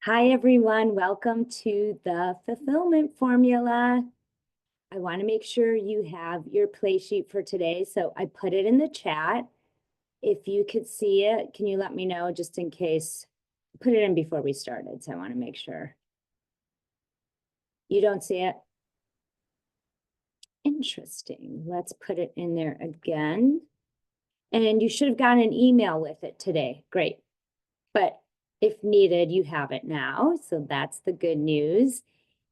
Hi, everyone. Welcome to the fulfillment formula. I want to make sure you have your play sheet for today. So I put it in the chat. If you could see it, can you let me know just in case? Put it in before we started, so I want to make sure. You don't see it? Interesting. Let's put it in there again. And you should have gotten an email with it today. Great. But if needed, you have it now. So that's the good news.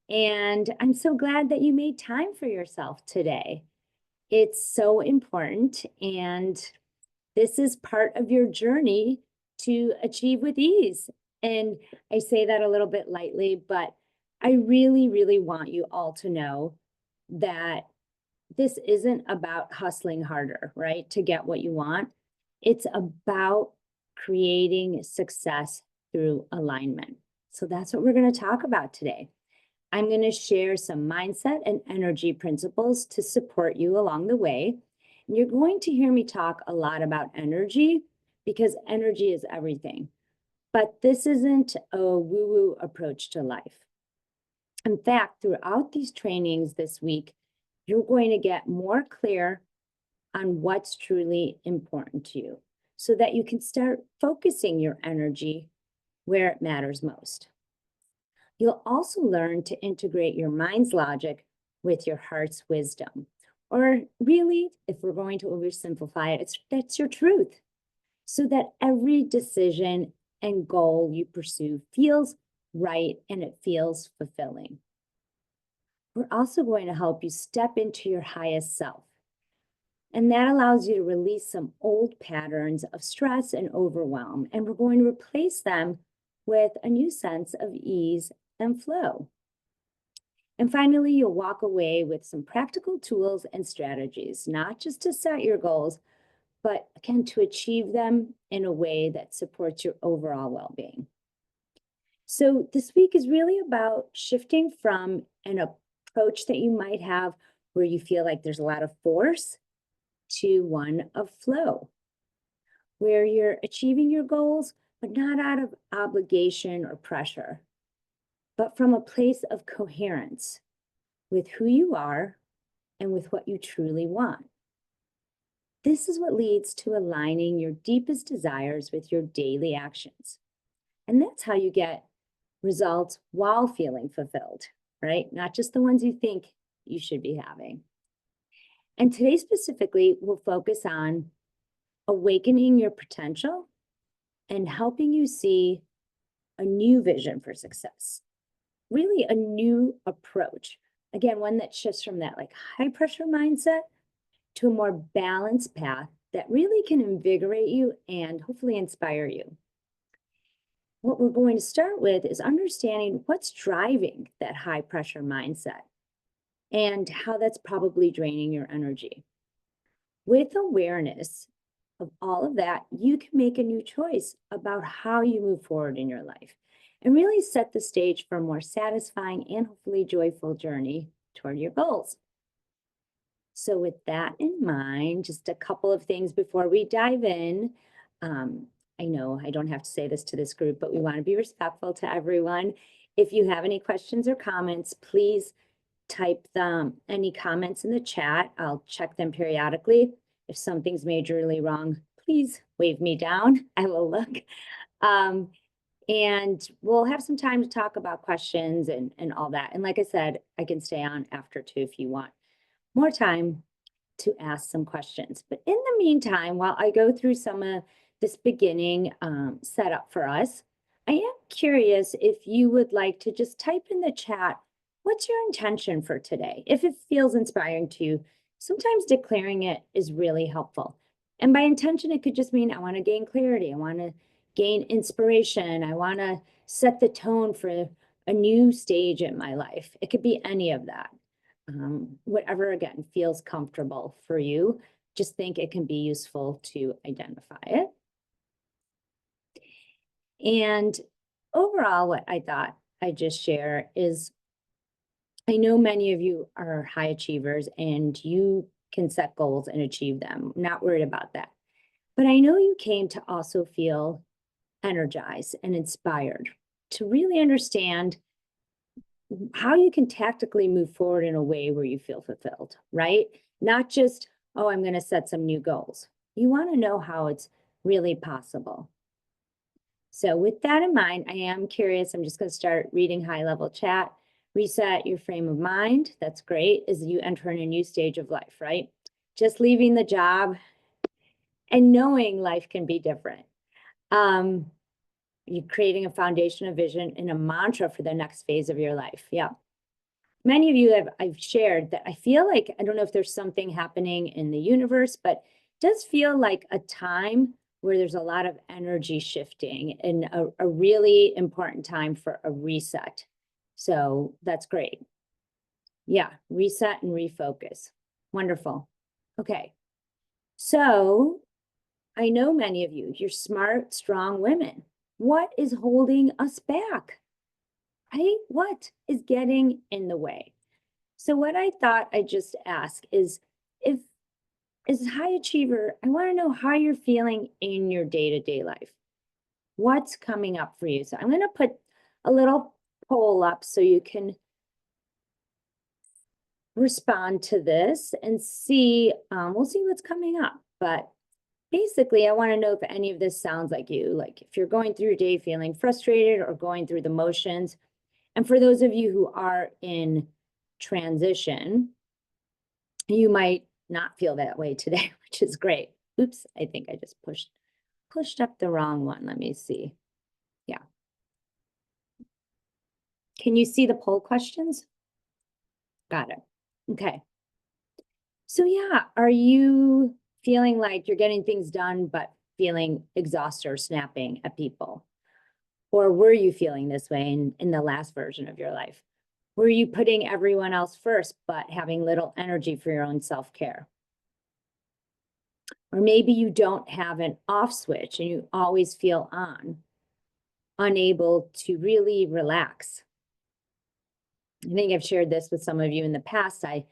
And I'm so glad that you made time for yourself today. It's so important. And this is part of your journey to achieve with ease. And I say that a little bit lightly, but I really, really want you all to know that this isn't about hustling harder, right, to get what you want. It's about creating success through alignment. So that's what we're going to talk about today. I'm going to share some mindset and energy principles to support you along the way. And you're going to hear me talk a lot about energy because energy is everything. But this isn't a woo-woo approach to life. In fact, throughout these trainings this week, you're going to get more clear on what's truly important to you so that you can start focusing your energy where it matters most. You'll also learn to integrate your mind's logic with your heart's wisdom. Or really, if we're going to oversimplify it, that's your truth. So that every decision and goal you pursue feels right and it feels fulfilling. We're also going to help you step into your highest self. And that allows you to release some old patterns of stress and overwhelm. And we're going to replace them with a new sense of ease and flow. And finally, you'll walk away with some practical tools and strategies, not just to set your goals, but again, to achieve them in a way that supports your overall well-being. So this week is really about shifting from an approach that you might have where you feel like there's a lot of force to one of flow, where you're achieving your goals, but not out of obligation or pressure, but from a place of coherence with who you are and with what you truly want. This is what leads to aligning your deepest desires with your daily actions. And that's how you get results while feeling fulfilled, right? Not just the ones you think you should be having. And today specifically, we'll focus on awakening your potential and helping you see a new vision for success. Really a new approach. Again, one that shifts from that like high pressure mindset to a more balanced path that really can invigorate you and hopefully inspire you. What we're going to start with is understanding what's driving that high pressure mindset and how that's probably draining your energy. With awareness of all of that, you can make a new choice about how you move forward in your life and really set the stage for a more satisfying and hopefully joyful journey toward your goals. So with that in mind, just a couple of things before we dive in. I know I don't have to say this to this group, but we want to be respectful to everyone. If you have any questions or comments, please type any comments in the chat. I'll check them periodically. If something's majorly wrong, please wave me down. I will look. And we'll have some time to talk about questions and all that. And like I said, I can stay on after too if you want more time to ask some questions. But in the meantime, while I go through some of this beginning setup for us, I am curious if you would like to just type in the chat, what's your intention for today? If it feels inspiring to you, sometimes declaring it is really helpful. And by intention, it could just mean I want to gain clarity. I want to gain inspiration. I want to set the tone for a new stage in my life. It could be any of that. Whatever, again, feels comfortable for you. Just think it can be useful to identify it. And overall, what I thought I'd just share is I know many of you are high achievers and you can set goals and achieve them. I'm not worried about that. But I know you came to also feel energized and inspired to really understand how you can tactically move forward in a way where you feel fulfilled, right? Not just, oh, I'm going to set some new goals. You want to know how it's really possible. So with that in mind, I am curious. I'm just going to start reading high-level chat. Reset your frame of mind. That's great as you enter in a new stage of life, right? Just leaving the job and knowing life can be different. You're creating a foundation, a vision, and a mantra for the next phase of your life. Yeah. Many of you I've shared that I feel like, I don't know if there's something happening in the universe, but it does feel like a time where there's a lot of energy shifting and a really important time for a reset. So that's great. Yeah, reset and refocus. Wonderful. Okay. So I know many of you, you're smart, strong women. What is holding us back? Right? What is getting in the way? So what I thought I'd just ask is, if as a high achiever, I want to know how you're feeling in your day-to-day life. What's coming up for you? So I'm going to put a little poll up so you can respond to this and see, we'll see what's coming up. But basically, I want to know if any of this sounds like you, like if you're going through your day feeling frustrated or going through the motions. And for those of you who are in transition, you might not feel that way today, which is great. Oops, I think I just pushed up the wrong one. Let me see. Yeah. Can you see the poll questions? Got it. Okay. So yeah, are you feeling like you're getting things done, but feeling exhausted or snapping at people? Or were you feeling this way in the last version of your life? Were you putting everyone else first, but having little energy for your own self-care? Or maybe you don't have an off switch and you always feel on, unable to really relax. I think I've shared this with some of you in the past. I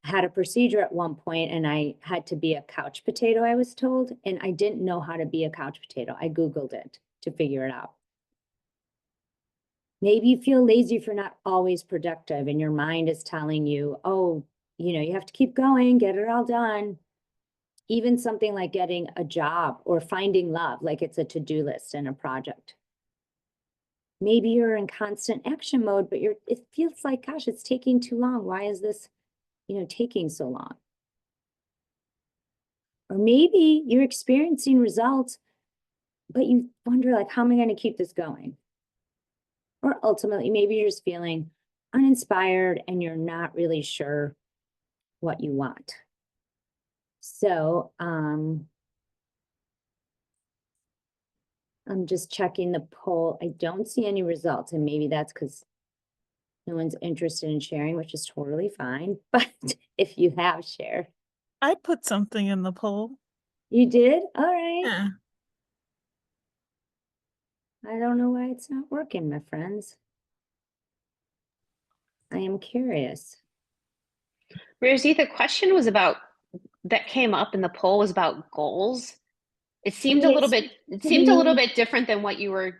had a procedure at one point and I had to be a couch potato, I was told, and I didn't know how to be a couch potato. I Googled it to figure it out. Maybe you feel lazy for not always productive and your mind is telling you, oh, you have to keep going, get it all done. Even something like getting a job or finding love, like it's a to-do list and a project. Maybe you're in constant action mode, but it feels like, gosh, it's taking too long. Why is this, taking so long? Or maybe you're experiencing results, but you wonder, like, how am I going to keep this going? Or ultimately, maybe you're just feeling uninspired and you're not really sure what you want. So I'm just checking the poll. I don't see any results, and maybe that's because no one's interested in sharing, which is totally fine. But if you have shared. I put something in the poll. You did? All right. Yeah. I don't know why it's not working, my friends. I am curious. Rosie, the question was about, that came up in the poll was about goals. It seemed a little bit, different than what you were.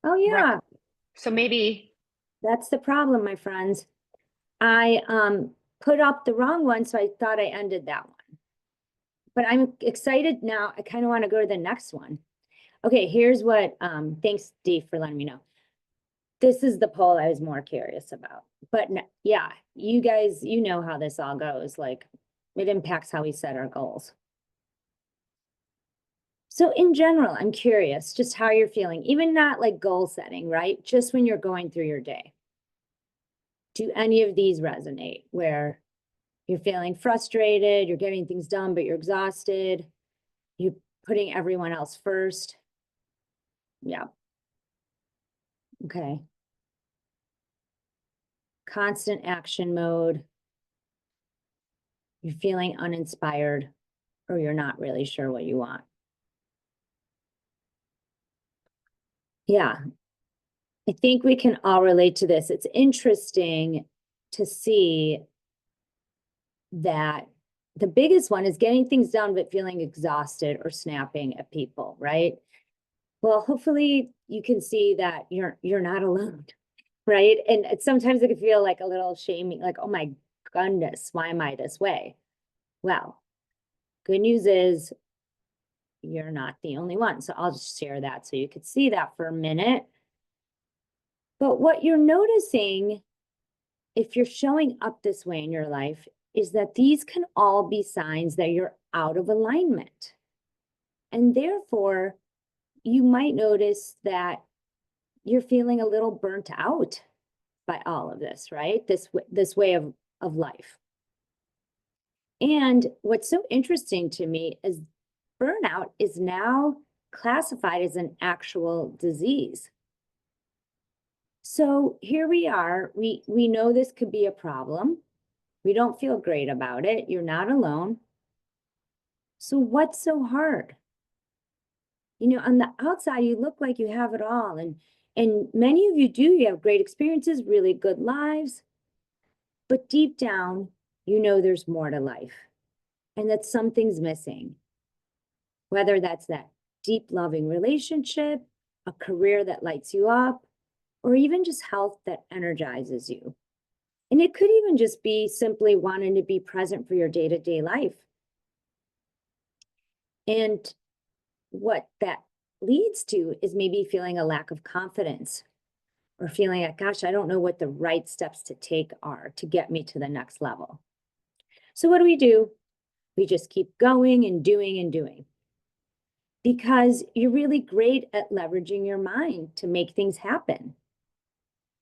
Oh yeah. So maybe. That's the problem, my friends. I put up the wrong one, so I thought I ended that one. But I'm excited now. I kind of want to go to the next one. Okay, here's what, thanks, Dee, for letting me know. This is the poll I was more curious about. But yeah, you guys, you know how this all goes. Like, it impacts how we set our goals. So in general, I'm curious just how you're feeling, even not like goal setting, right? Just when you're going through your day. Do any of these resonate where you're feeling frustrated, you're getting things done, but you're exhausted, you're putting everyone else first? Yeah. Okay. Constant action mode. You're feeling uninspired, or you're not really sure what you want. Yeah. I think we can all relate to this. It's interesting to see that the biggest one is getting things done, but feeling exhausted or snapping at people, right? Well, hopefully you can see that you're not alone, right? And sometimes it can feel like a little shaming, like, oh my goodness, why am I this way? Well, good news is you're not the only one. So I'll just share that so you could see that for a minute. But what you're noticing, if you're showing up this way in your life, is that these can all be signs that you're out of alignment. And therefore, you might notice that you're feeling a little burnt out by all of this, right? This way of life. And what's so interesting to me is burnout is now classified as an actual disease. So here we are, we know this could be a problem. We don't feel great about it. You're not alone. So what's so hard? You know, on the outside, you look like you have it all. And many of you do, you have great experiences, really good lives. But deep down, you know there's more to life and that something's missing. Whether that's that deep, loving relationship, a career that lights you up, or even just health that energizes you. And it could even just be simply wanting to be present for your day-to-day life. And what that leads to is maybe feeling a lack of confidence or feeling like, gosh, I don't know what the right steps to take are to get me to the next level. So what do? We just keep going and doing and doing. Because you're really great at leveraging your mind to make things happen.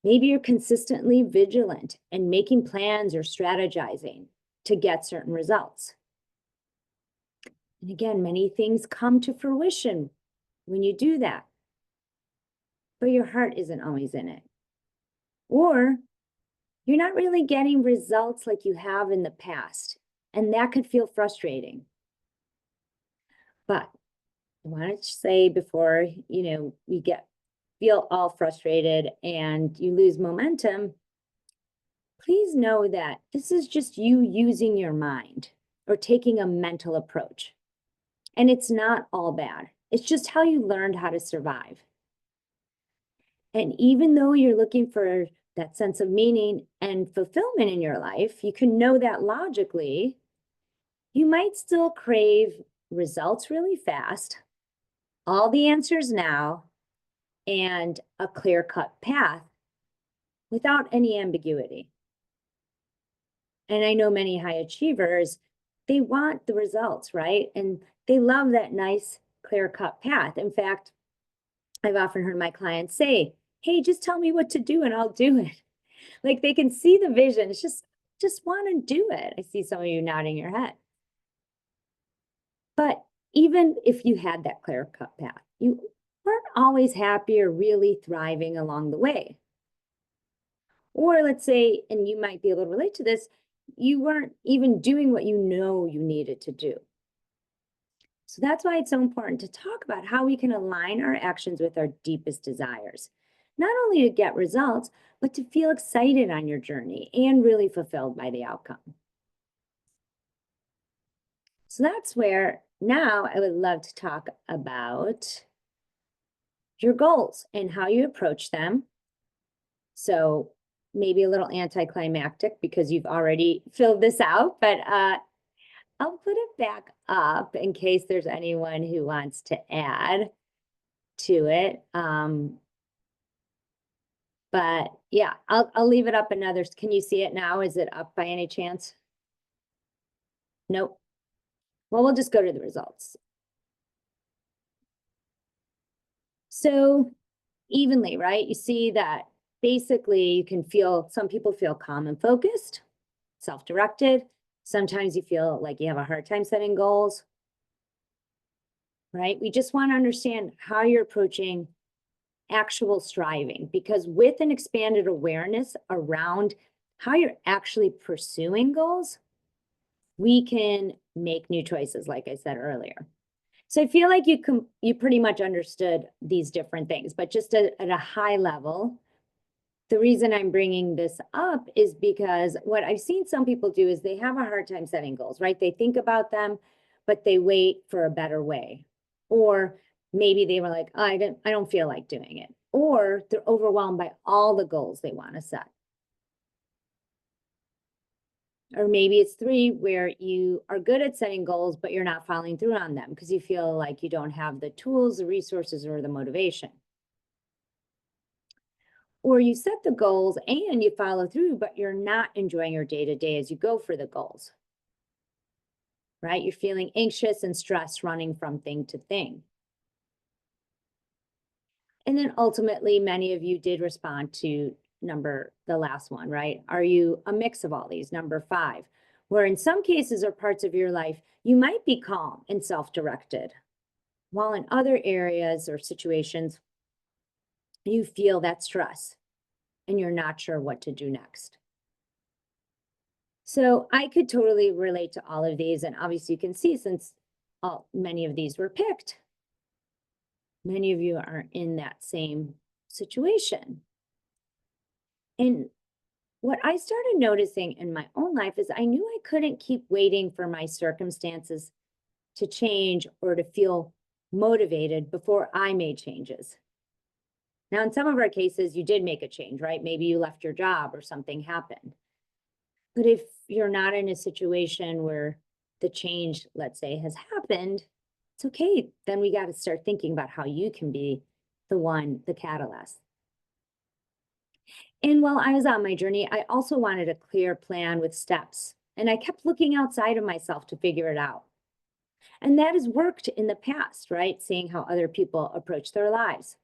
Maybe you're consistently vigilant and making plans or strategizing to get certain results. And again, many things come to fruition when you do that, but your heart isn't always in it. Or you're not really getting results like you have in the past, and that could feel frustrating. But I want to say before, we feel all frustrated and you lose momentum, please know that this is just you using your mind or taking a mental approach. And it's not all bad. It's just how you learned how to survive. And even though you're looking for that sense of meaning and fulfillment in your life, you can know that logically, you might still crave results really fast, all the answers now, and a clear-cut path without any ambiguity. And I know many high achievers, they want the results, right? And they love that nice, clear-cut path. In fact, I've often heard my clients say, hey, just tell me what to do and I'll do it. Like they can see the vision. It's just want to do it. I see some of you nodding your head. But even if you had that clear-cut path, you weren't always happy or really thriving along the way. Or let's say, and you might be able to relate to this, you weren't even doing what you know you needed to do. So that's why it's so important to talk about how we can align our actions with our deepest desires, not only to get results, but to feel excited on your journey and really fulfilled by the outcome. So that's where now I would love to talk about your goals and how you approach them. So maybe a little anticlimactic because you've already filled this out, but I'll put it back up in case there's anyone who wants to add to it. But yeah, I'll leave it up another. Can you see it now? Is it up by any chance? Nope. Well, we'll just go to the results. So evenly, right? You see that basically you can feel, some people feel calm and focused, self-directed. Sometimes you feel like you have a hard time setting goals, right? We just want to understand how you're approaching actual striving, because with an expanded awareness around how you're actually pursuing goals, we can make new choices, like I said earlier. So I feel like you pretty much understood these different things, but just at a high level, the reason I'm bringing this up is because what I've seen some people do is they have a hard time setting goals, right? They think about them, but they wait for a better way, or Maybe they were like, I don't feel like doing it. Or they're overwhelmed by all the goals they want to set. Or maybe it's 3 where you are good at setting goals, but you're not following through on them because you feel like you don't have the tools, the resources, or the motivation. Or you set the goals and you follow through, but you're not enjoying your day-to-day as you go for the goals. Right? You're feeling anxious and stressed running from thing to thing. And then ultimately, many of you did respond to the last one, right? Are you a mix of all these? Number 5, where in some cases or parts of your life, you might be calm and self-directed, while in other areas or situations, you feel that stress and you're not sure what to do next. So I could totally relate to all of these. And obviously you can see since many of these were picked, many of you are in that same situation. And what I started noticing in my own life is I knew I couldn't keep waiting for my circumstances to change or to feel motivated before I made changes. Now, in some of our cases, you did make a change, right? Maybe you left your job or something happened. But if you're not in a situation where the change, let's say, has happened, it's okay. Then we got to start thinking about how you can be the catalyst. And while I was on my journey, I also wanted a clear plan with steps. And I kept looking outside of myself to figure it out. And that has worked in the past, right? Seeing how other people approach their lives.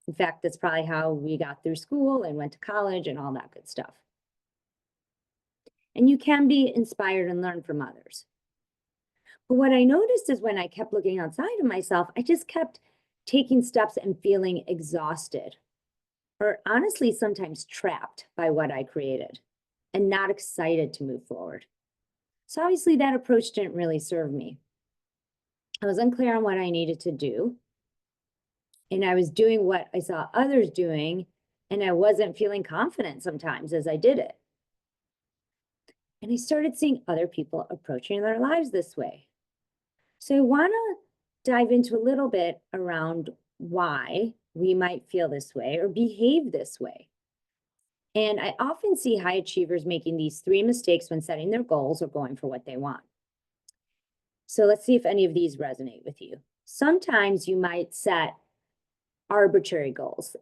In fact, that's probably how we got through school and went to college and all that good stuff. And you can be inspired and learn from others. But what I noticed is when I kept looking outside of myself, I just kept taking steps and feeling exhausted, or honestly, sometimes trapped by what I created and not excited to move forward. So obviously that approach didn't really serve me. I was unclear on what I needed to do. And I was doing what I saw others doing, and I wasn't feeling confident sometimes as I did it. And I started seeing other people approaching their lives this way. So I want to dive into a little bit around why we might feel this way or behave this way. And I often see high achievers making these 3 mistakes when setting their goals or going for what they want. So let's see if any of these resonate with you. Sometimes you might set arbitrary goals.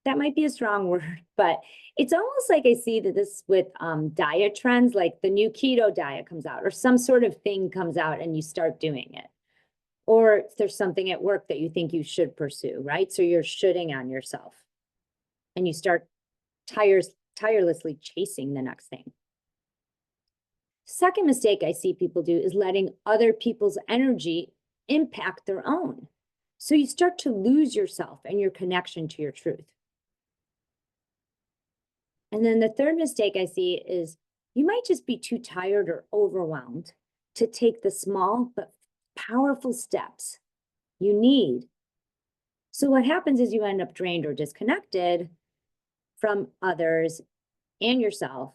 That might be a strong word, but it's almost like I see that this with diet trends, like the new keto diet comes out or some sort of thing comes out and you start doing it. Or if there's something at work that you think you should pursue, right? So you're shooting on yourself and you start tirelessly chasing the next thing. Second mistake I see people do is letting other people's energy impact their own. So you start to lose yourself and your connection to your truth. And then the third mistake I see is you might just be too tired or overwhelmed to take the small but powerful steps you need. So what happens is you end up drained or disconnected from others and yourself,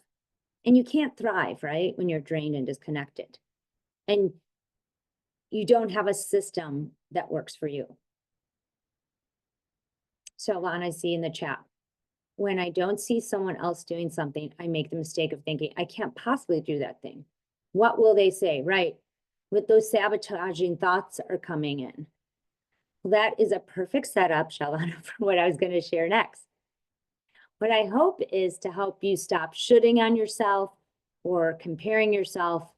and you can't thrive, right? When you're drained and disconnected. And you don't have a system that works for you. So Lana, I see in the chat, when I don't see someone else doing something, I make the mistake of thinking, I can't possibly do that thing. What will they say, right? With those sabotaging thoughts are coming in. Well, that is a perfect setup, Shalana, for what I was going to share next. What I hope is to help you stop shooting on yourself or comparing yourself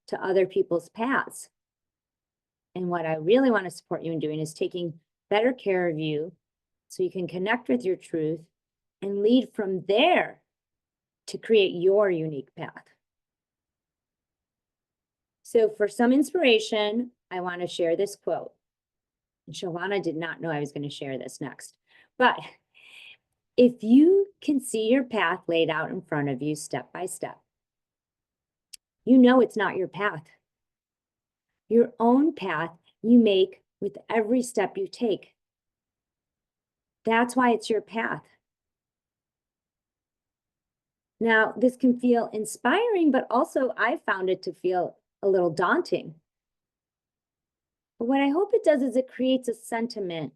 to other people's paths. And what I really want to support you in doing is taking better care of you so you can connect with your truth and lead from there to create your unique path. So for some inspiration, I want to share this quote. And Shalana did not know I was going to share this next. But if you can see your path laid out in front of you step by step, you know it's not your path. Your own path you make with every step you take. That's why it's your path. Now, this can feel inspiring, but also I found it to feel a little daunting. But what I hope it does is it creates a sentiment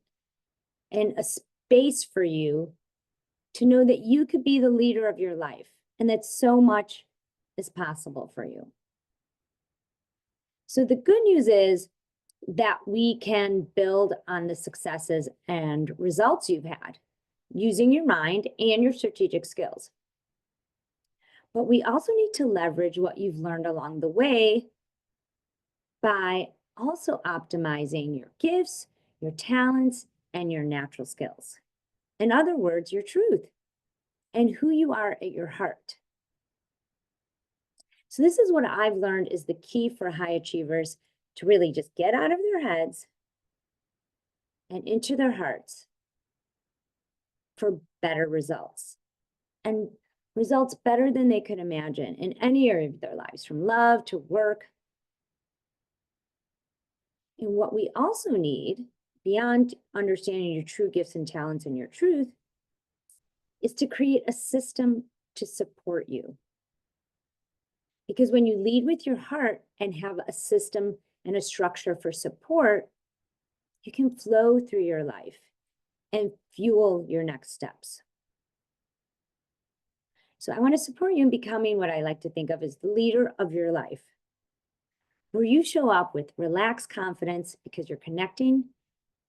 and a space for you to know that you could be the leader of your life and that so much is possible for you. So the good news is that we can build on the successes and results you've had using your mind and your strategic skills. But we also need to leverage what you've learned along the way by also optimizing your gifts, your talents, and your natural skills. In other words, your truth and who you are at your heart. So this is what I've learned is the key for high achievers to really just get out of their heads and into their hearts for better results. And results better than they could imagine in any area of their lives, from love to work. And what we also need, beyond understanding your true gifts and talents and your truth, is to create a system to support you. Because when you lead with your heart and have a system and a structure for support, you can flow through your life and fuel your next steps. So I want to support you in becoming what I like to think of as the leader of your life, where you show up with relaxed confidence because you're connecting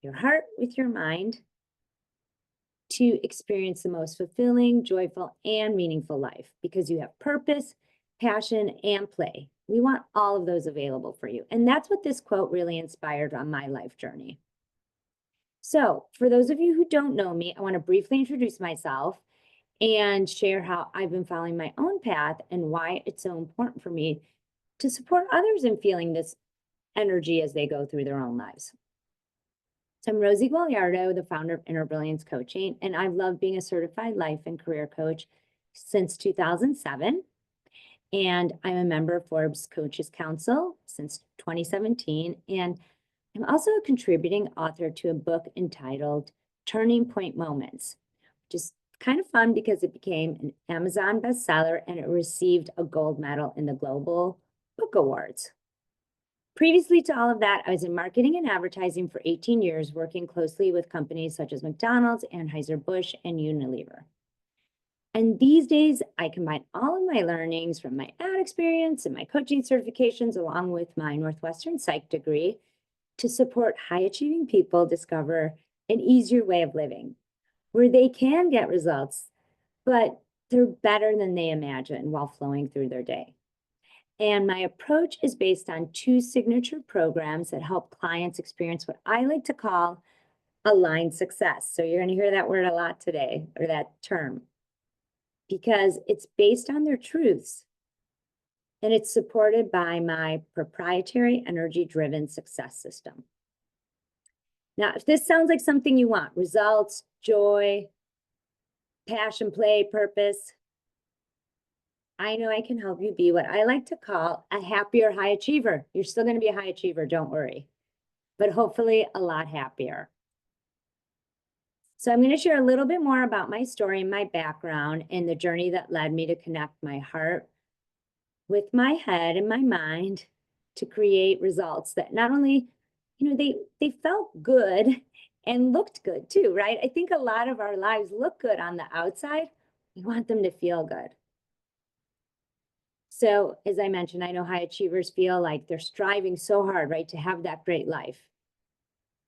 your heart with your mind to experience the most fulfilling, joyful, and meaningful life because you have purpose, passion, and play. We want all of those available for you. And that's what this quote really inspired on my life journey. So for those of you who don't know me, I want to briefly introduce myself and share how I've been following my own path and why it's so important for me to support others in feeling this energy as they go through their own lives. So I'm Rosie Gualiardo, the founder of Inner Brilliance Coaching, and I've loved being a certified life and career coach since 2007. And I'm a member of Forbes Coaches Council since 2017. And I'm also a contributing author to a book entitled Turning Point Moments, which is kind of fun because it became an Amazon bestseller and it received a gold medal in the Global Book Awards. Previously to all of that, I was in marketing and advertising for 18 years, working closely with companies such as McDonald's, Anheuser-Busch, and Unilever. And these days, I combine all of my learnings from my ad experience and my coaching certifications, along with my Northwestern Psych degree, to support high-achieving people discover an easier way of living, where they can get results, but they're better than they imagine while flowing through their day. And my approach is based on 2 signature programs that help clients experience what I like to call aligned success. So you're going to hear that word a lot today, or that term, because it's based on their truths. And it's supported by my proprietary energy-driven success system. Now, if this sounds like something you want, results, joy, passion, play, purpose, I know I can help you be what I like to call a happier high achiever. You're still going to be a high achiever, don't worry, but hopefully a lot happier. So I'm going to share a little bit more about my story and my background and the journey that led me to connect my heart with my head and my mind to create results that not only, they felt good and looked good too, right? I think a lot of our lives look good on the outside. We want them to feel good. So as I mentioned, I know high achievers feel like they're striving so hard, right, to have that great life.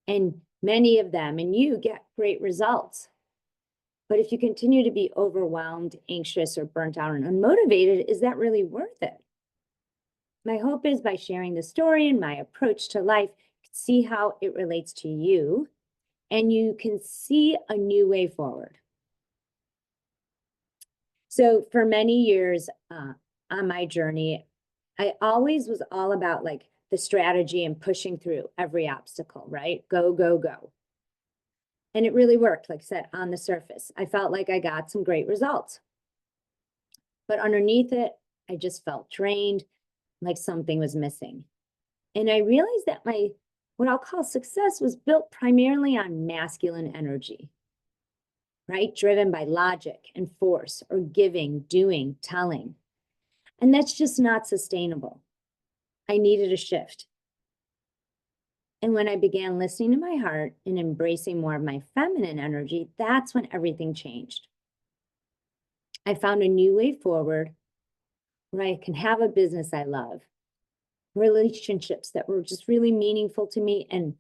And many of them, and you, get great results. But if you continue to be overwhelmed, anxious, or burnt out and unmotivated, is that really worth it? My hope is by sharing the story and my approach to life, you can see how it relates to you, and you can see a new way forward. So for many years on my journey, I always was all about like the strategy and pushing through every obstacle, right? Go, go, go. And it really worked, like I said, on the surface. I felt like I got some great results. But underneath it, I just felt drained, like something was missing. And I realized that what I'll call success was built primarily on masculine energy, right? Driven by logic and force, or giving, doing, telling. And that's just not sustainable. I needed a shift. And when I began listening to my heart and embracing more of my feminine energy, that's when everything changed. I found a new way forward where I can have a business I love, relationships that were just really meaningful to me, and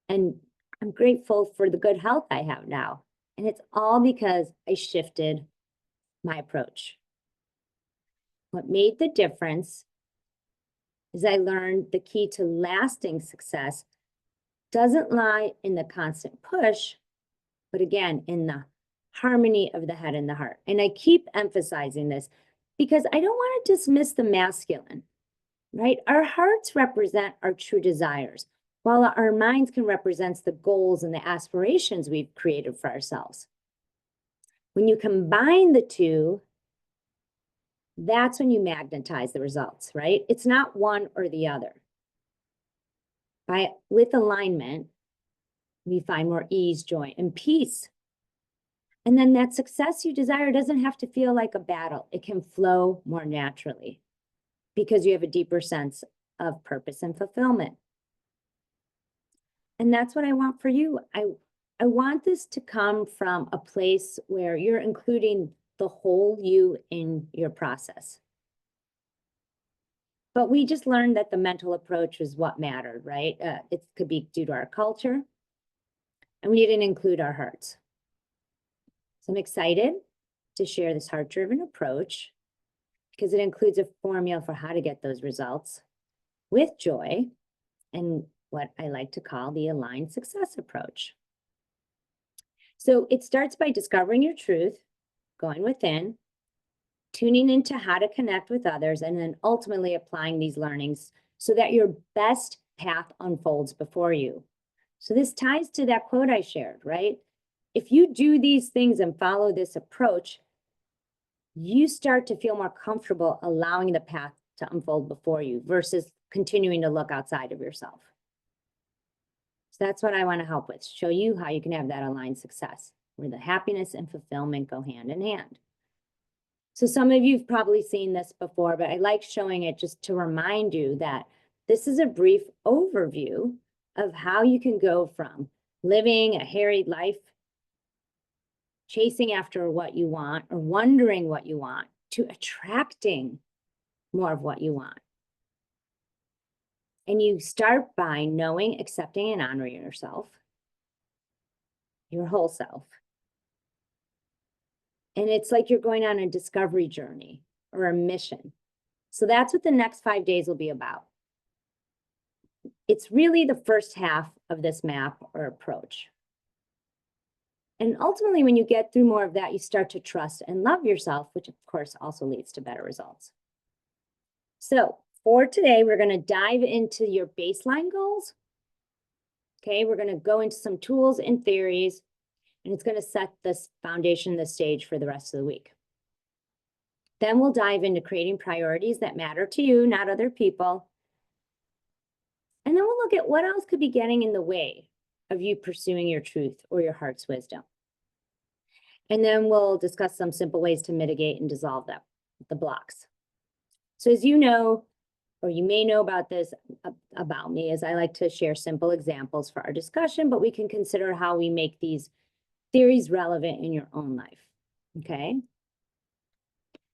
I'm grateful for the good health I have now. And it's all because I shifted my approach. What made the difference is I learned the key to lasting success doesn't lie in the constant push, but again, in the harmony of the head and the heart. And I keep emphasizing this because I don't want to dismiss the masculine, right? Our hearts represent our true desires, while our minds can represent the goals and the aspirations we've created for ourselves. When you combine the two, that's when you magnetize the results, right? It's not one or the other. With alignment, we find more ease, joy, and peace. And then that success you desire doesn't have to feel like a battle. It can flow more naturally because you have a deeper sense of purpose and fulfillment. And that's what I want for you. I want this to come from a place where you're including the whole you in your process. But we just learned that the mental approach is what mattered, right? It could be due to our culture, and we didn't include our hearts. So I'm excited to share this heart-driven approach because it includes a formula for how to get those results with joy and what I like to call the aligned success approach. So it starts by discovering your truth, going within, tuning into how to connect with others, and then ultimately applying these learnings so that your best path unfolds before you. So this ties to that quote I shared, right? If you do these things and follow this approach, you start to feel more comfortable allowing the path to unfold before you versus continuing to look outside of yourself. So that's what I want to help with, show you how you can have that aligned success where the happiness and fulfillment go hand in hand. So some of you've probably seen this before, but I like showing it just to remind you that this is a brief overview of how you can go from living a harried life, chasing after what you want or wondering what you want, to attracting more of what you want. And you start by knowing, accepting, and honoring yourself, your whole self. And it's like you're going on a discovery journey or a mission. So that's what the next 5 days will be about. It's really the first half of this map or approach. And ultimately, when you get through more of that, you start to trust and love yourself, which of course also leads to better results. So for today, we're going to dive into your baseline goals. Okay, we're going to go into some tools and theories, and it's going to set this foundation, the stage for the rest of the week. Then we'll dive into creating priorities that matter to you, not other people. And then we'll look at what else could be getting in the way of you pursuing your truth or your heart's wisdom. And then we'll discuss some simple ways to mitigate and dissolve them, the blocks. So as you know, or you may know about this about me, is I like to share simple examples for our discussion, but we can consider how we make these theories relevant in your own life, okay?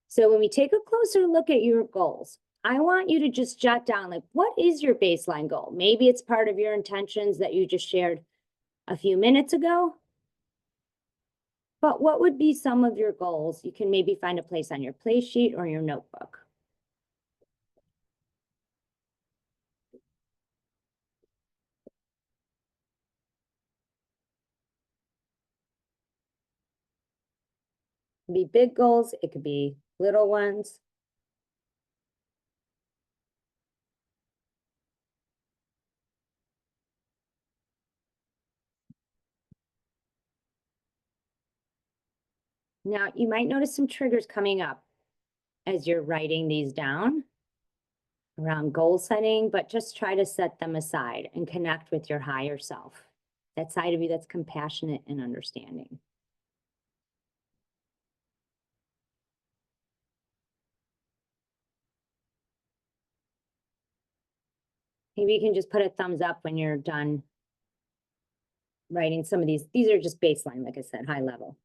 So when we take a closer look at your goals, I want you to just jot down, like, what is your baseline goal? Maybe it's part of your intentions that you just shared a few minutes ago. But what would be some of your goals? You can maybe find a place on your play sheet or your notebook. It could be big goals, it could be little ones. Now, you might notice some triggers coming up as you're writing these down around goal setting, but just try to set them aside and connect with your higher self, that side of you that's compassionate and understanding. Maybe you can just put a thumbs up when you're done writing some of these. These are just baseline, like I said, high level.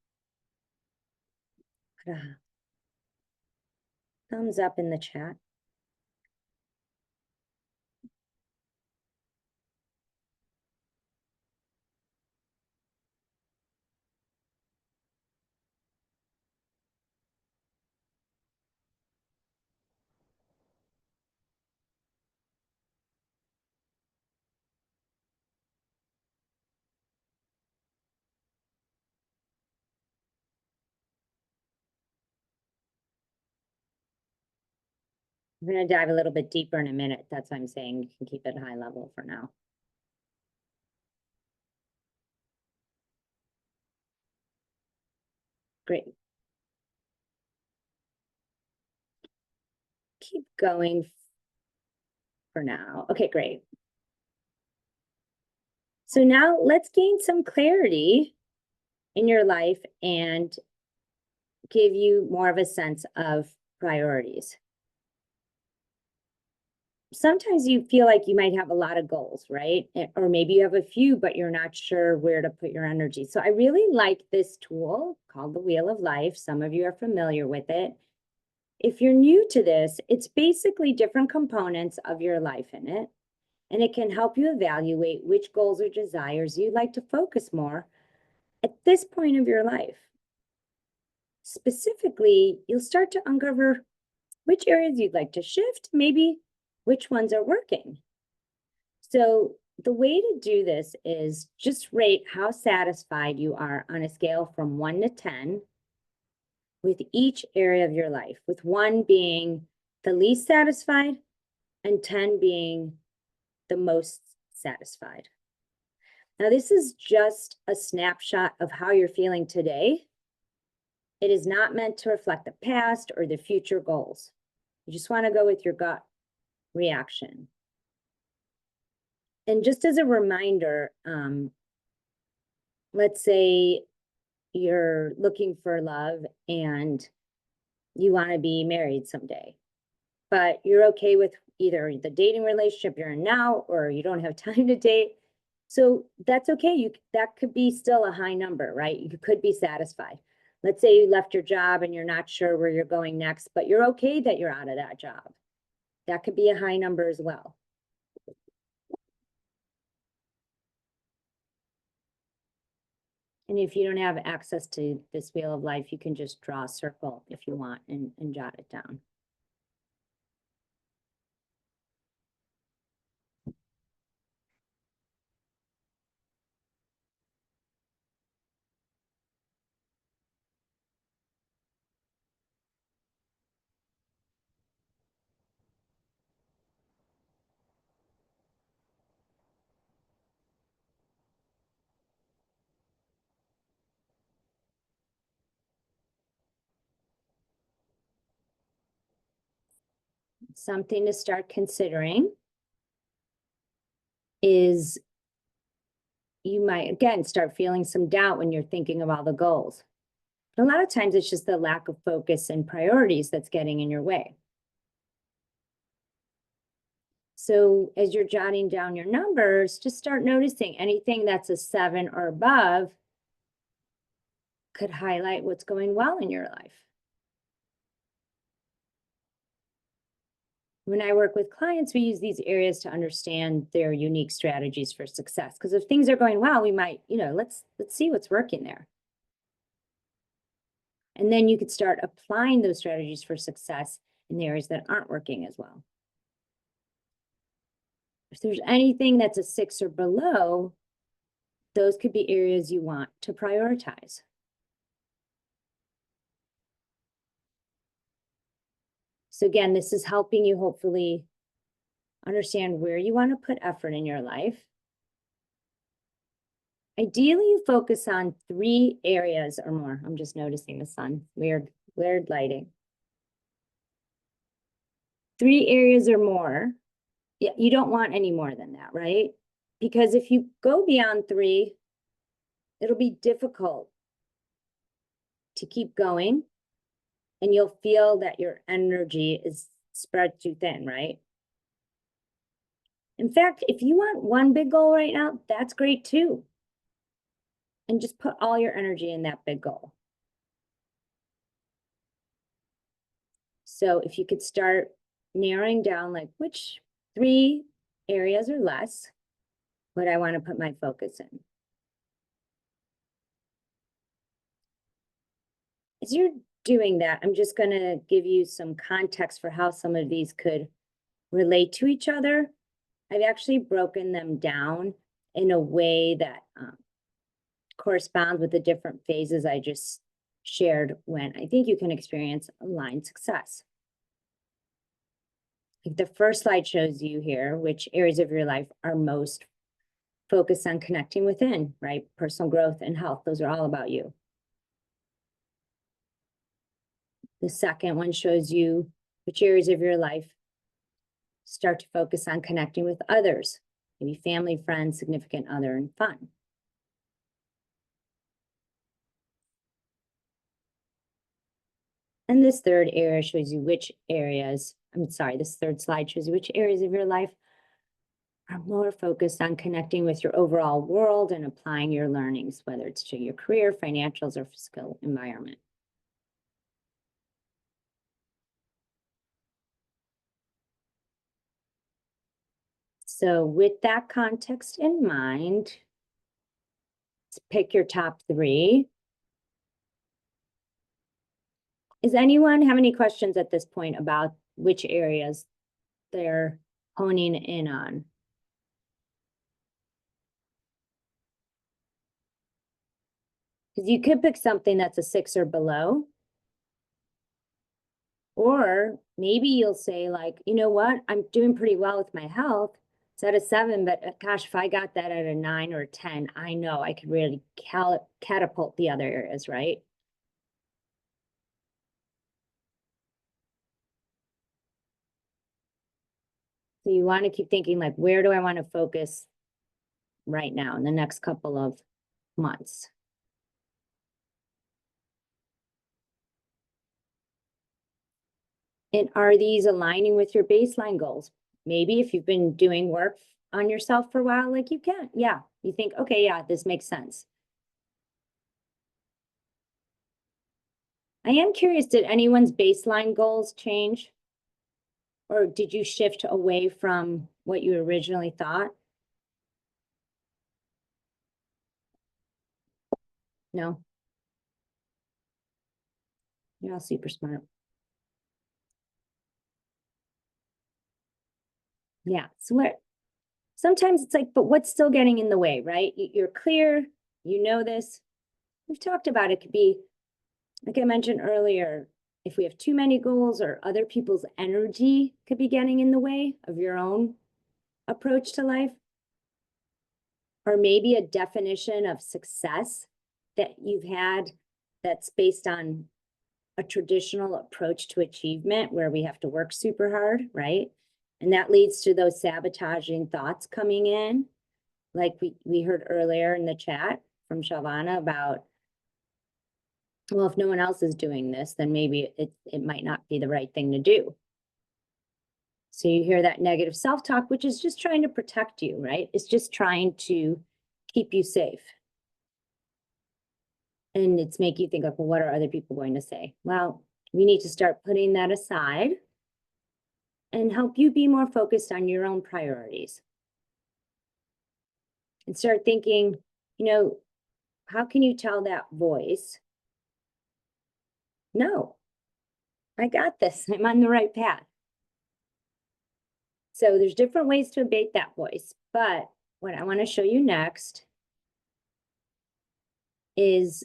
Put a thumbs up in the chat. I'm going to dive a little bit deeper in a minute. That's why I'm saying you can keep it high level for now. Great. Keep going for now. Okay, great. So now let's gain some clarity in your life and give you more of a sense of priorities. Sometimes you feel like you might have a lot of goals, right? Or maybe you have a few, but you're not sure where to put your energy. So I really like this tool called the Wheel of Life. Some of you are familiar with it. If you're new to this, it's basically different components of your life in it. And it can help you evaluate which goals or desires you'd like to focus more at this point of your life. Specifically, you'll start to uncover which areas you'd like to shift, maybe which ones are working. So the way to do this is just rate how satisfied you are on a scale from 1 to 10 with each area of your life, with 1 being the least satisfied and 10 being the most satisfied. Now, this is just a snapshot of how you're feeling today. It is not meant to reflect the past or the future goals. You just want to go with your gut reaction. And just as a reminder, let's say you're looking for love and you want to be married someday, but you're okay with either the dating relationship you're in now or you don't have time to date. So that's okay. That could be still a high number, right? You could be satisfied. Let's say you left your job and you're not sure where you're going next, but you're okay that you're out of that job. That could be a high number as well. And if you don't have access to this Wheel of Life, you can just draw a circle if you want and jot it down. Something to start considering is you might, again, start feeling some doubt when you're thinking of all the goals. But a lot of times it's just the lack of focus and priorities that's getting in your way. So as you're jotting down your numbers, just start noticing anything that's a 7 or above could highlight what's going well in your life. When I work with clients, we use these areas to understand their unique strategies for success. Because if things are going well, we might, let's see what's working there. And then you could start applying those strategies for success in the areas that aren't working as well. If there's anything that's a 6 or below, those could be areas you want to prioritize. So again, this is helping you hopefully understand where you want to put effort in your life. Ideally, you focus on 3 areas or more. I'm just noticing the sun. Weird lighting. 3 areas or more. Yeah, you don't want any more than that, right? Because if you go beyond 3, it'll be difficult to keep going. And you'll feel that your energy is spread too thin, right? In fact, if you want one big goal right now, that's great too. And just put all your energy in that big goal. So if you could start narrowing down like which 3 areas or less would I want to put my focus in. As you're doing that, I'm just going to give you some context for how some of these could relate to each other. I've actually broken them down in a way that corresponds with the different phases I just shared when I think you can experience aligned success. Like the first slide shows you here which areas of your life are most focused on connecting within, right? Personal growth and health, those are all about you. The second one shows you which areas of your life start to focus on connecting with others, maybe family, friends, significant other, and fun. And this third area shows you which areas, this third slide shows you which areas of your life are more focused on connecting with your overall world and applying your learnings, whether it's to your career, financials, or physical environment. So with that context in mind, let's pick your top 3. Does anyone have any questions at this point about which areas they're honing in on? Because you could pick something that's a 6 or below. Or maybe you'll say like, you know what, I'm doing pretty well with my health. It's at a 7, but gosh, if I got that at a 9 or a 10, I know I could really catapult the other areas, right? So you want to keep thinking like, where do I want to focus right now in the next couple of months? And are these aligning with your baseline goals? Maybe if you've been doing work on yourself for a while, like you can, yeah, you think, okay, yeah, this makes sense. I am curious, did anyone's baseline goals change? Or did you shift away from what you originally thought? No. You're all super smart. Yeah, so sometimes it's like, but what's still getting in the way, right? You're clear, you know this. We've talked about it could be, like I mentioned earlier, if we have too many goals or other people's energy could be getting in the way of your own approach to life. Or maybe a definition of success that you've had that's based on a traditional approach to achievement where we have to work super hard, right? And that leads to those sabotaging thoughts coming in. Like we heard earlier in the chat from Shavana about, well, if no one else is doing this, then maybe it might not be the right thing to do. So you hear that negative self-talk, which is just trying to protect you, right? It's just trying to keep you safe. And it's making you think of, well, what are other people going to say? Well, we need to start putting that aside and help you be more focused on your own priorities. And start thinking, you know, how can you tell that voice, no, I got this, I'm on the right path. So there's different ways to abate that voice, but what I want to show you next is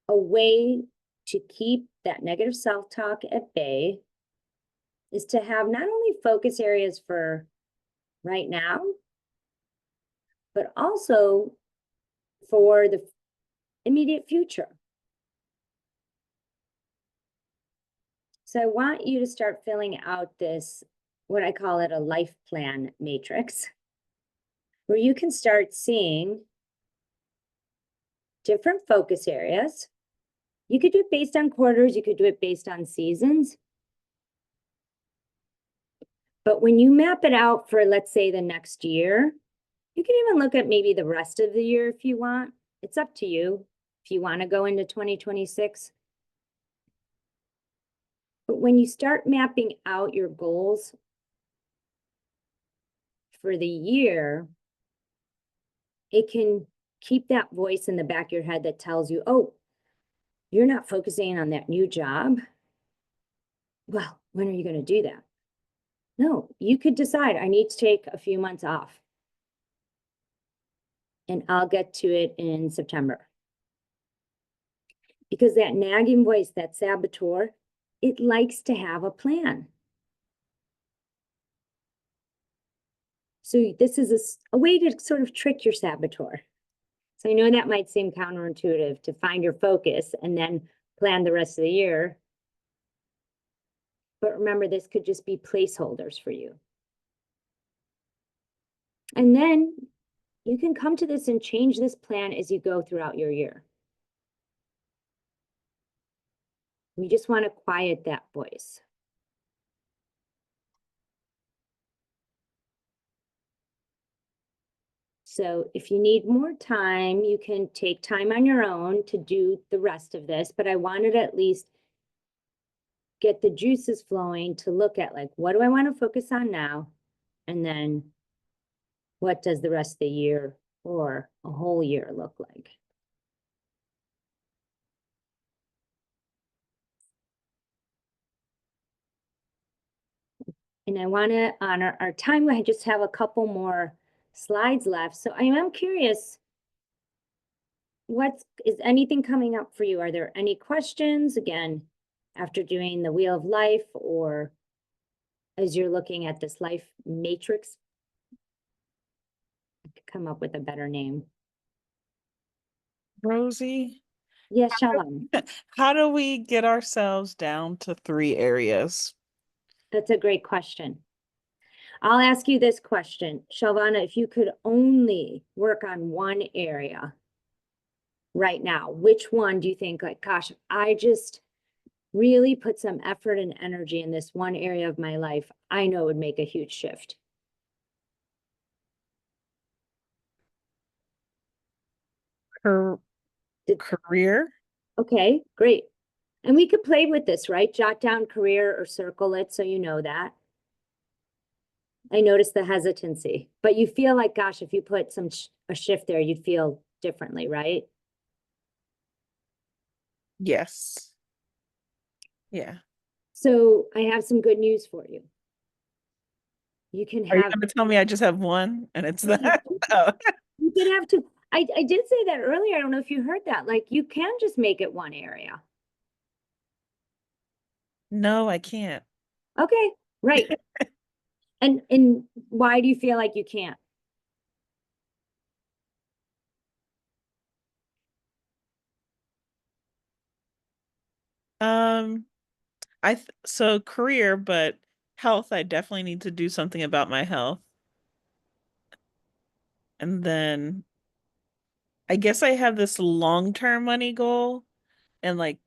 a way to keep that negative self-talk at bay is to have not only focus areas for right now, but also for the immediate future. So I want you to start filling out this, what I call it a life plan matrix, where you can start seeing different focus areas. You could do it based on quarters, you could do it based on seasons. But when you map it out for, let's say, the next year, you can even look at maybe the rest of the year if you want. It's up to you if you want to go into 2026. But when you start mapping out your goals for the year, it can keep that voice in the back of your head that tells you, oh, you're not focusing on that new job. Well, when are you going to do that? No, you could decide I need to take a few months off and I'll get to it in September. Because that nagging voice, that saboteur, it likes to have a plan. So this is a way to sort of trick your saboteur. So I know that might seem counterintuitive to find your focus and then plan the rest of the year. But remember, this could just be placeholders for you. And then you can come to this and change this plan as you go throughout your year. We just want to quiet that voice. So if you need more time, you can take time on your own to do the rest of this, but I wanted to at least get the juices flowing to look at, like, what do I want to focus on now? And then what does the rest of the year or a whole year look like? And I want to honor our time. I just have a couple more slides left. So I am curious, is anything coming up for you? Are there any questions, again, after doing the Wheel of Life, or as you're looking at this life matrix? I could come up with a better name. Rosie, Yes, Shalom. how do we get ourselves down to 3 areas? That's a great question. I'll ask you this question, Shalvana, if you could only work on one area right now, which one do you think, like, gosh, I just really put some effort and energy in this one area of my life, I know it would make a huge shift? Her Did- career? Okay, great. And we could play with this, right? Jot down career or circle it so you know that. I noticed the hesitancy, but you feel like, gosh, if you put a shift there, you'd feel differently, right? Yes. Yeah. So I have some good news for you. You can Are you have, going to tell me I just have one and it's No, that? Oh. you can have two. I did say that earlier. I don't know if you heard that. Like, you can just make it one area. No, I can't. Okay, right. And why do you feel like you can't? Um, so career, but health, I definitely need to do something about my health. And then I guess I have this long-term money goal and like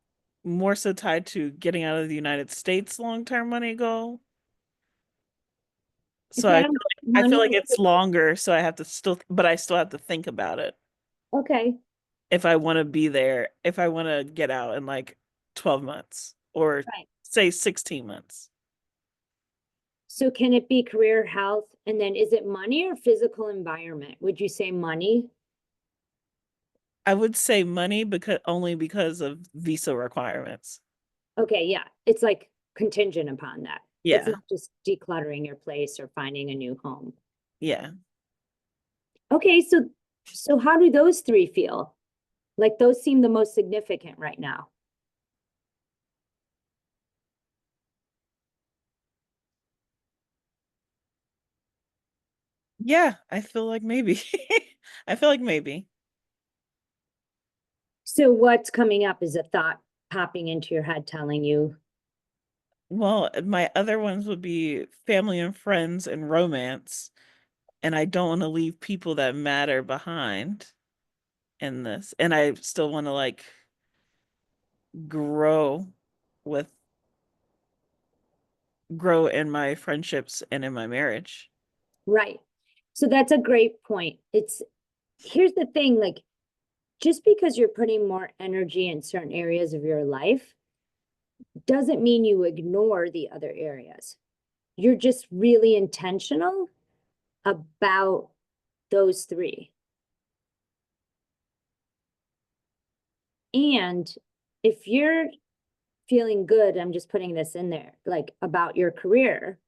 more so tied to getting out of the United States long-term money goal. Is So that I feel money? like it's longer, so I have to but I still have to think about it Okay, if I want to be there, if I want to get out in like 12 months or right. say 16 months. So can it be career, health, and then is it money or physical environment? Would you say money? I would say money because of visa requirements. Okay, yeah, it's like contingent upon that. It's Yeah. not just decluttering your place or finding a new home. Yeah. Okay, so how do those three feel? Like, those seem the most significant right now. Yeah, I feel like maybe. I feel like maybe. So what's coming up is a thought popping into your head telling you, Well, my other ones would be family and friends and romance. And I don't want to leave people that matter behind in this. And I still want to like grow with grow in my friendships and in my marriage. Right. So that's a great point. Here's the thing, like, just because you're putting more energy in certain areas of your life doesn't mean you ignore the other areas. You're just really intentional about those three. And if you're feeling good, I'm just putting this in there, like about your career,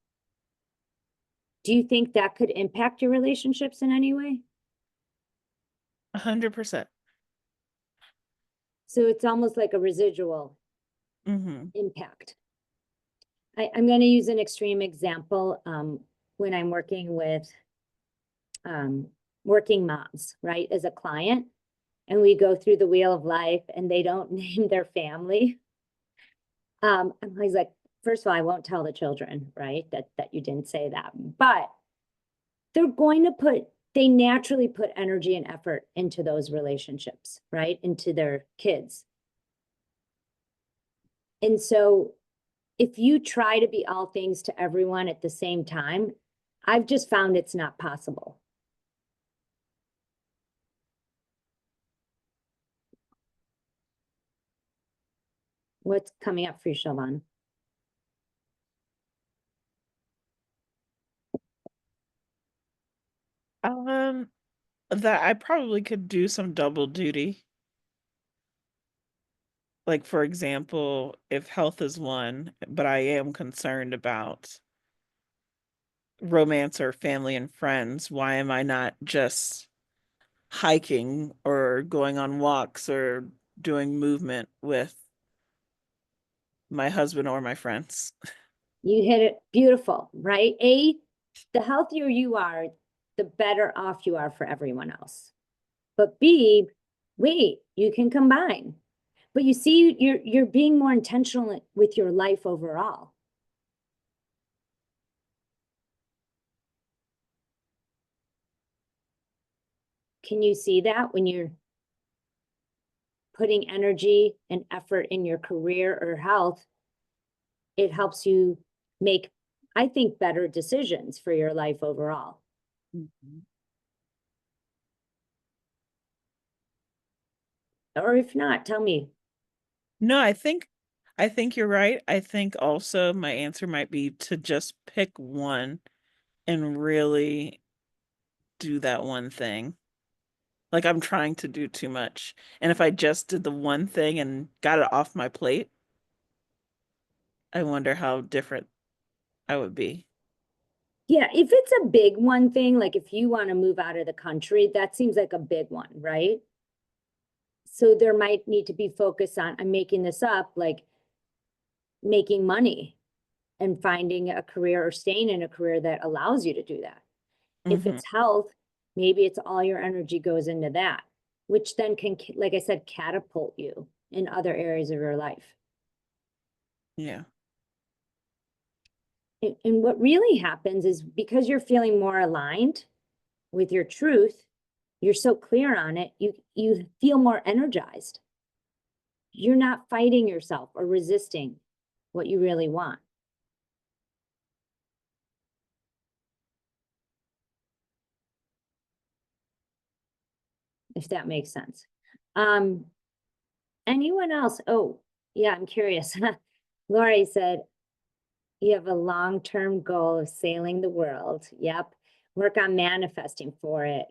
do you think that could impact your relationships in any way? 100%. So it's almost like a residual Mm-hmm. impact. I'm going to use an extreme example when I'm working with working moms, right, as a client, and we go through the wheel of life and they don't name their family. I'm always like, first of all, I won't tell the children, right, that you didn't say that, but they're going to they naturally put energy and effort into those relationships, right, into their kids. And so if you try to be all things to everyone at the same time, I've just found it's not possible. What's coming up for you, Siobhan? That I probably could do some double duty. Like, for example, if health is one, but I am concerned about romance or family and friends, why am I not just hiking or going on walks or doing movement with my husband or my friends? You hit it beautiful, right? The healthier you are, the better off you are for everyone else. But B, wait, you can combine. But you see, you're being more intentional with your life overall. Can you see that when you're putting energy and effort in your career or health, it helps you make, I think, better decisions for your life overall. Mhm. Or if not, tell me. No, I think you're right. I think also my answer might be to just pick one and really do that one thing. Like I'm trying to do too much. And if I just did the one thing and got it off my plate, I wonder how different I would be. Yeah, if it's a big one thing, like if you want to move out of the country, that seems like a big one, right? So there might need to be focus on, I'm making this up, like making money and finding a career or staying in a career that allows you to do that. If Hmm. it's health, maybe it's all your energy goes into that, which then can, like I said, catapult you in other areas of your life. Yeah. And what really happens is because you're feeling more aligned with your truth, you're so clear on it, you feel more energized. You're not fighting yourself or resisting what you really want. If that makes sense. Anyone else? Oh, yeah, I'm curious. Lori said, you have a long-term goal of sailing the world. Yep. Work on manifesting for it,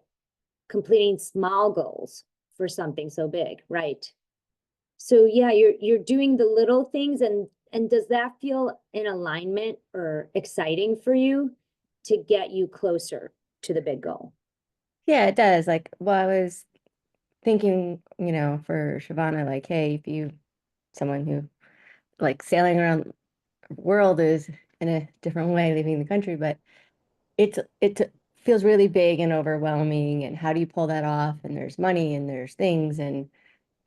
completing small goals for something so big, right? So yeah, you're doing the little things, and does that feel in alignment or exciting for you to get you closer to the big goal? Yeah, it does. Like, well, I was thinking, for Shavana, like, hey, if you, someone who like sailing around the world is in a different way, leaving the country, but it feels really big and overwhelming. And how do you pull that off? And there's money and there's things and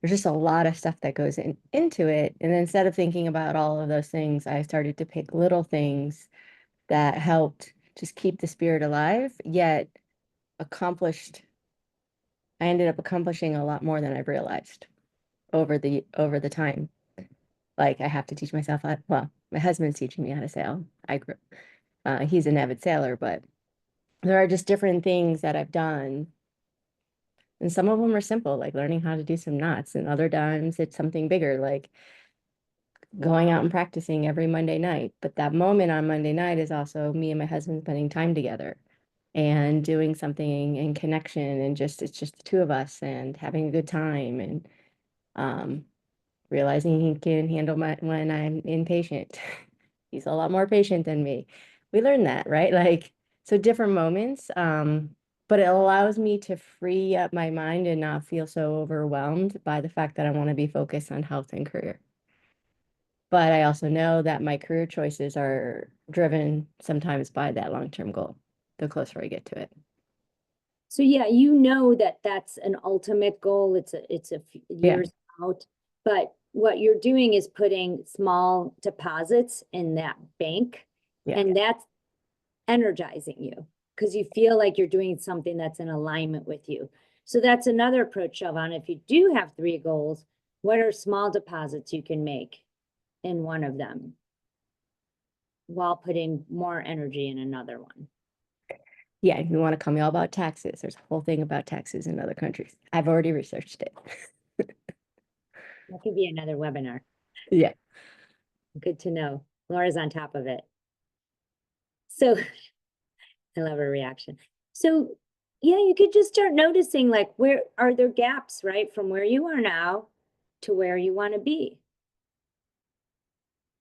there's just a lot of stuff that goes into it. And instead of thinking about all of those things, I started to pick little things that helped just keep the spirit alive, yet accomplished I ended up accomplishing a lot more than I've realized over the time. Like I have to teach myself, well, my husband's teaching me how to sail. He's an avid sailor, but there are just different things that I've done. And some of them are simple, like learning how to do some knots, and other times it's something bigger, like going out and practicing every Monday night. But that moment on Monday night is also me and my husband spending time together and doing something in connection, and it's just the two of us and having a good time, and realizing he can handle when I'm impatient. He's a lot more patient than me. We learned that, right? Like, so different moments. But it allows me to free up my mind and not feel so overwhelmed by the fact that I want to be focused on health and career. But I also know that my career choices are driven sometimes by that long-term goal, the closer I get to it. So yeah, you know that that's an ultimate goal. It's a few Yeah. years out, but what you're doing is putting small deposits in that bank, Yeah. and that's energizing you because you feel like you're doing something that's in alignment with you. So that's another approach, Siobhan. If you do have 3 goals, what are small deposits you can make in one of them while putting more energy in another one? Yeah, you want to call me all about taxes. There's a whole thing about taxes in other countries. I've already researched it. That could be another webinar. Yeah. Good to know. Laura's on top of it. So I love her reaction. So yeah, you could just start noticing, like, where are there gaps, right? From where you are now to where you want to be.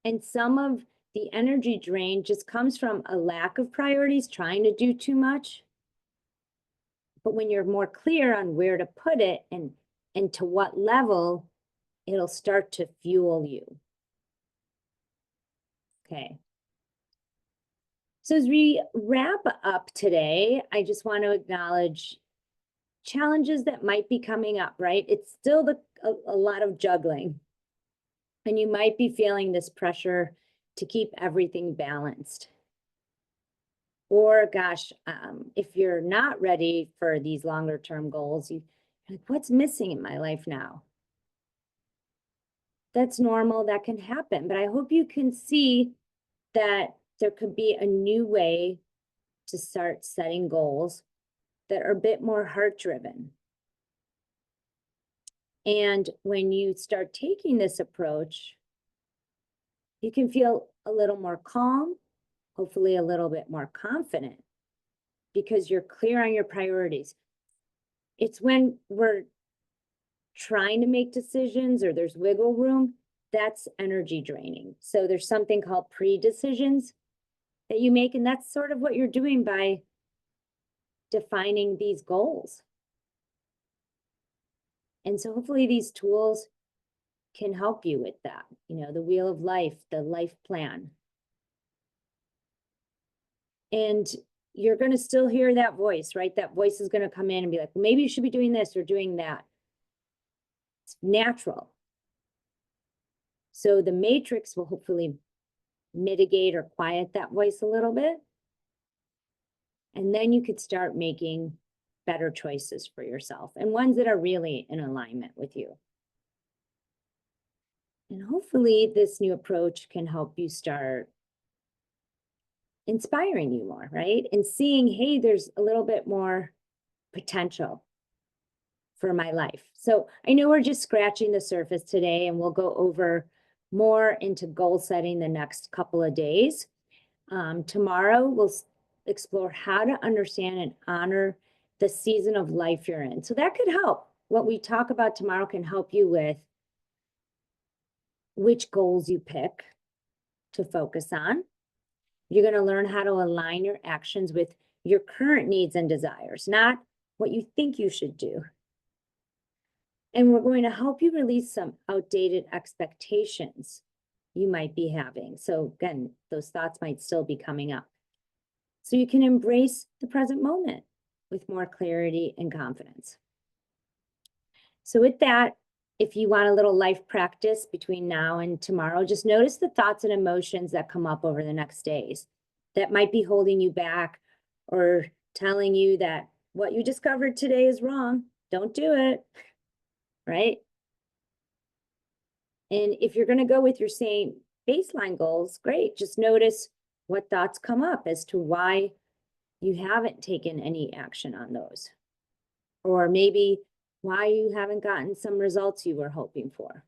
And some of the energy drain just comes from a lack of priorities, trying to do too much. But when you're more clear on where to put it and to what level, it'll start to fuel you. Okay. So as we wrap up today, I just want to acknowledge challenges that might be coming up, right? It's still a lot of juggling. And you might be feeling this pressure to keep everything balanced. Or gosh, if you're not ready for these longer term goals, you're like, what's missing in my life now? That's normal, that can happen. But I hope you can see that there could be a new way to start setting goals that are a bit more heart driven. And when you start taking this approach, you can feel a little more calm, hopefully a little bit more confident, because you're clear on your priorities. It's when we're trying to make decisions or there's wiggle room, that's energy draining. So there's something called pre-decisions that you make, and that's sort of what you're doing by defining these goals. And so hopefully these tools can help you with that. You know, the wheel of life, the life plan. And you're going to still hear that voice, right? That voice is going to come in and be like, maybe you should be doing this or doing that. It's natural. So the matrix will hopefully mitigate or quiet that voice a little bit. And then you could start making better choices for yourself and ones that are really in alignment with you. And hopefully this new approach can help you start inspiring you more, right? And seeing, hey, there's a little bit more potential for my life. So I know we're just scratching the surface today, and we'll go over more into goal setting the next couple of days. Tomorrow we'll explore how to understand and honor the season of life you're in. So that could help. What we talk about tomorrow can help you with which goals you pick to focus on. You're going to learn how to align your actions with your current needs and desires, not what you think you should do. And we're going to help you release some outdated expectations you might be having. So again, those thoughts might still be coming up. So you can embrace the present moment with more clarity and confidence. So with that, if you want a little life practice between now and tomorrow, just notice the thoughts and emotions that come up over the next days that might be holding you back or telling you that what you discovered today is wrong. Don't do it, right? And if you're going to go with your same baseline goals, great. Just notice what thoughts come up as to why you haven't taken any action on those. Or maybe why you haven't gotten some results you were hoping for.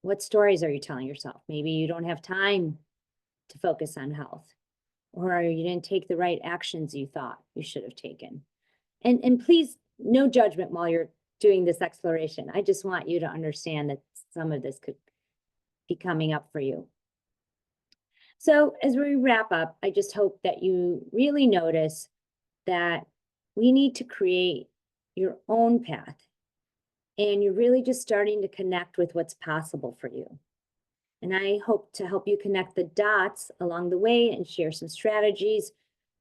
What stories are you telling yourself? Maybe you don't have time to focus on health, or you didn't take the right actions you thought you should have taken. And please, no judgment while you're doing this exploration. I just want you to understand that some of this could be coming up for you. So as we wrap up, I just hope that you really notice that we need to create your own path. And you're really just starting to connect with what's possible for you. And I hope to help you connect the dots along the way and share some strategies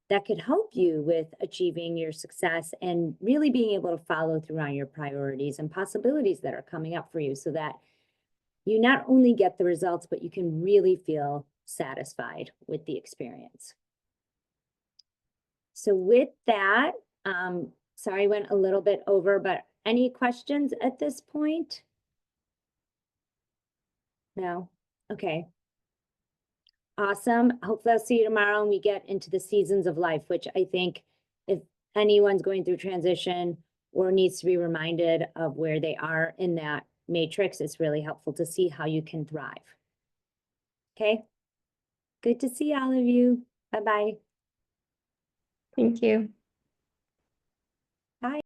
that could help you with achieving your success and really being able to follow through on your priorities and possibilities that are coming up for you, so that you not only get the results, but you can really feel satisfied with the experience. So with that, sorry, I went a little bit over, but any questions at this point? No? Okay. Awesome. Hopefully I'll see you tomorrow and we get into the seasons of life, which I think if anyone's going through transition or needs to be reminded of where they are in that matrix, it's really helpful to see how you can thrive. Okay? Good to see all of you. Bye-bye. Thank you.